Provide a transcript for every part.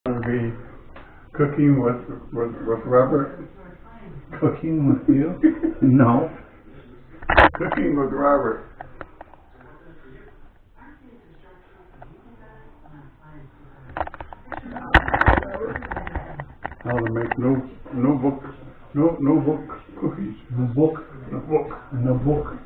Going to be cooking with Robert. Cooking with you? No. Cooking with Robert. How to make no book cookies. No book. No book. No book.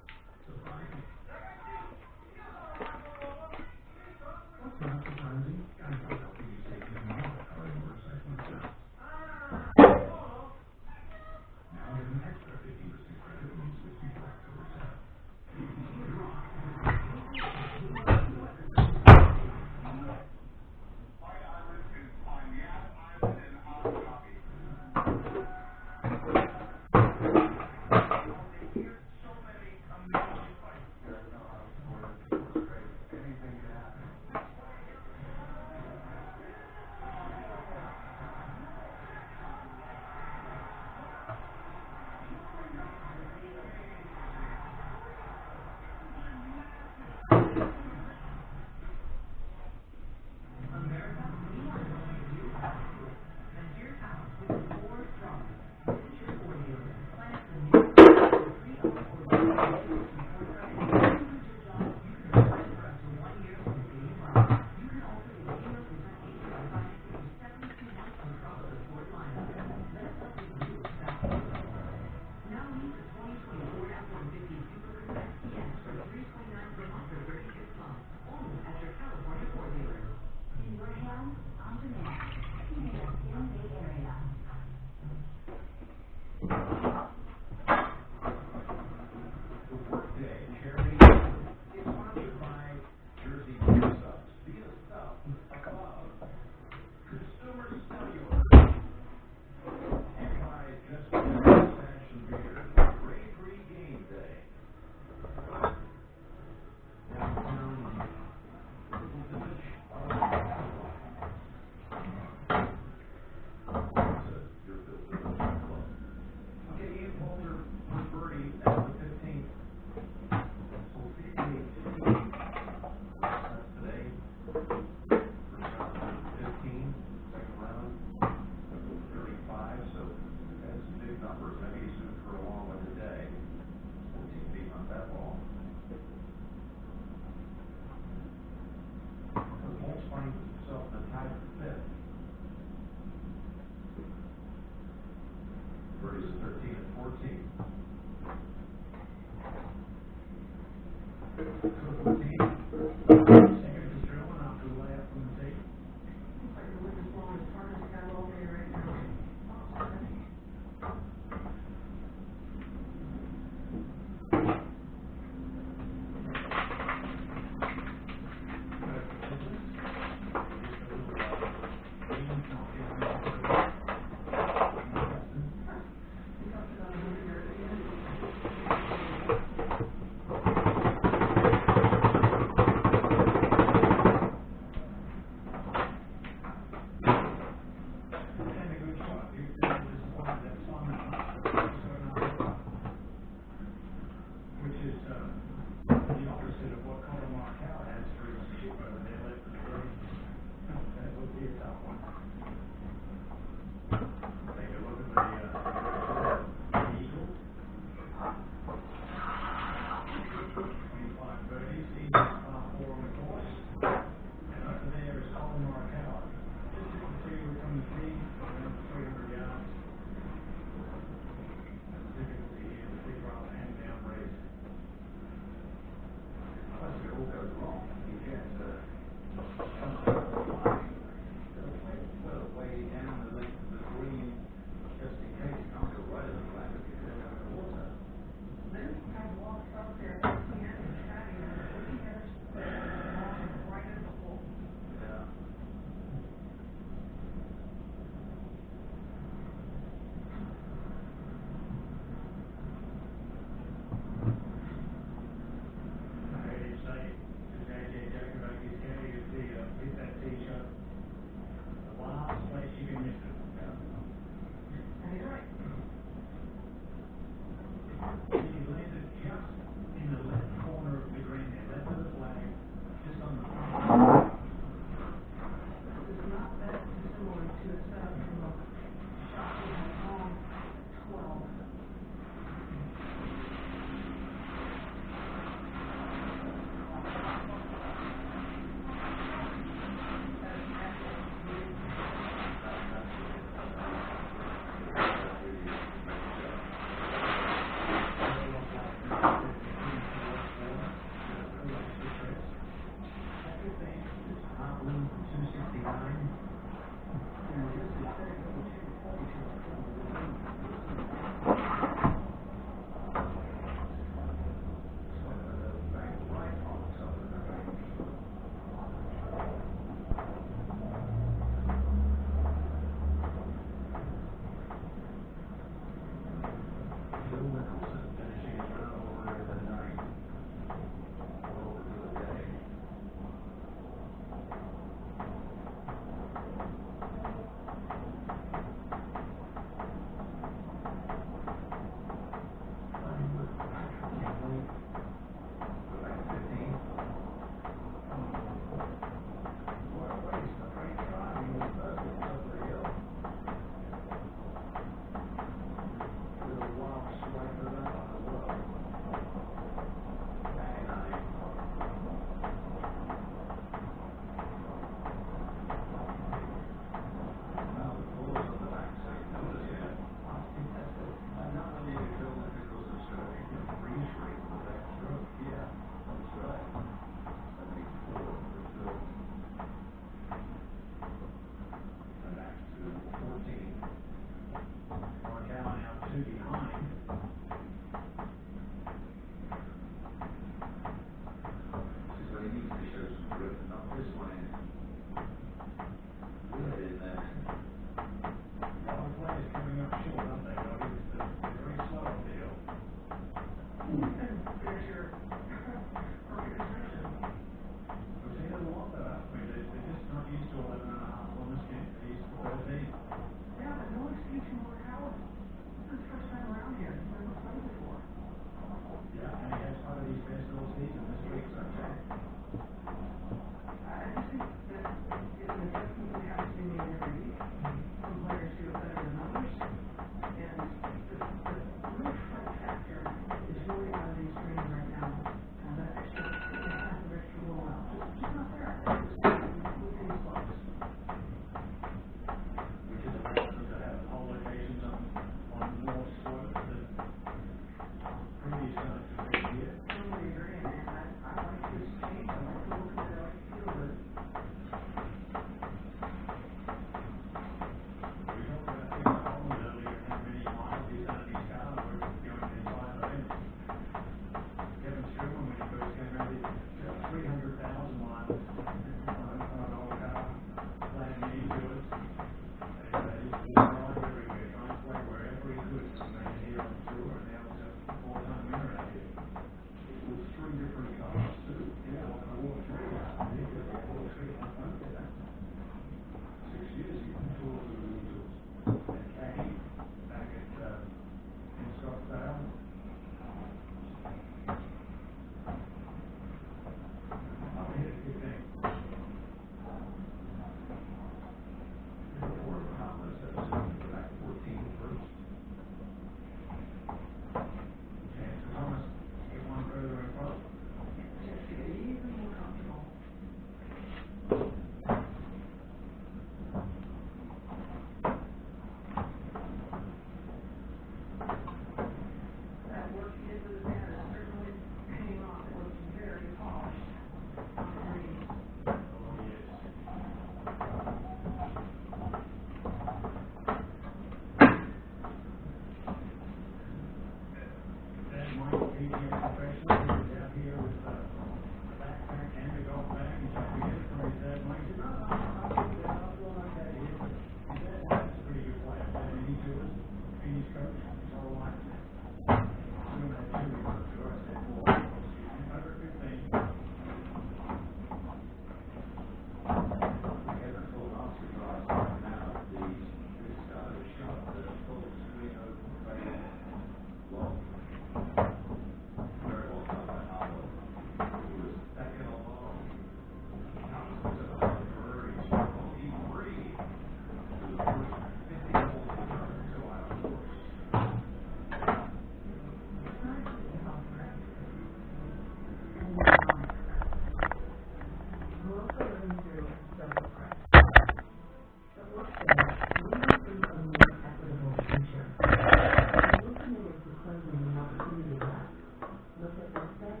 Look at Workday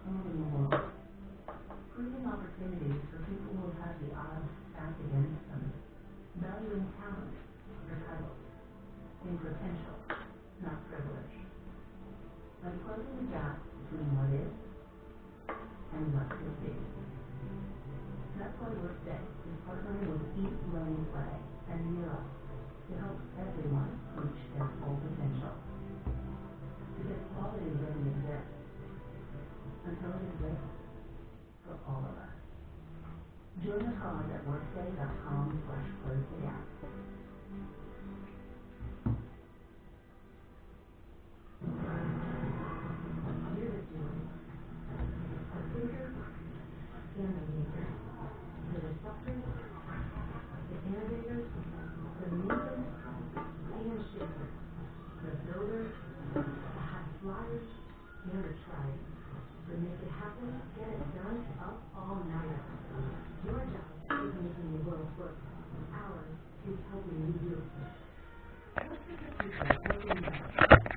and in the world. Creating opportunities for people who have had the odds stacked against them. Valuing talent or titles. In potential, not privilege. By closing the gap between what is and what could be. That's why Workday is partnering with Eat, Learn, Play and Mira to help everyone reach their full potential. Because quality doesn't exist until it exists for all of us. Join the cause at workday.com/closethegap. You're the doing. A thinker and a leader. The disruptors, the innovators, the movers and shapers, the builders, the high flyers, and the triers. To make it happen, get it done, up all night. Your job is making the world work. Ours is helping you do it. Let's take a future working better.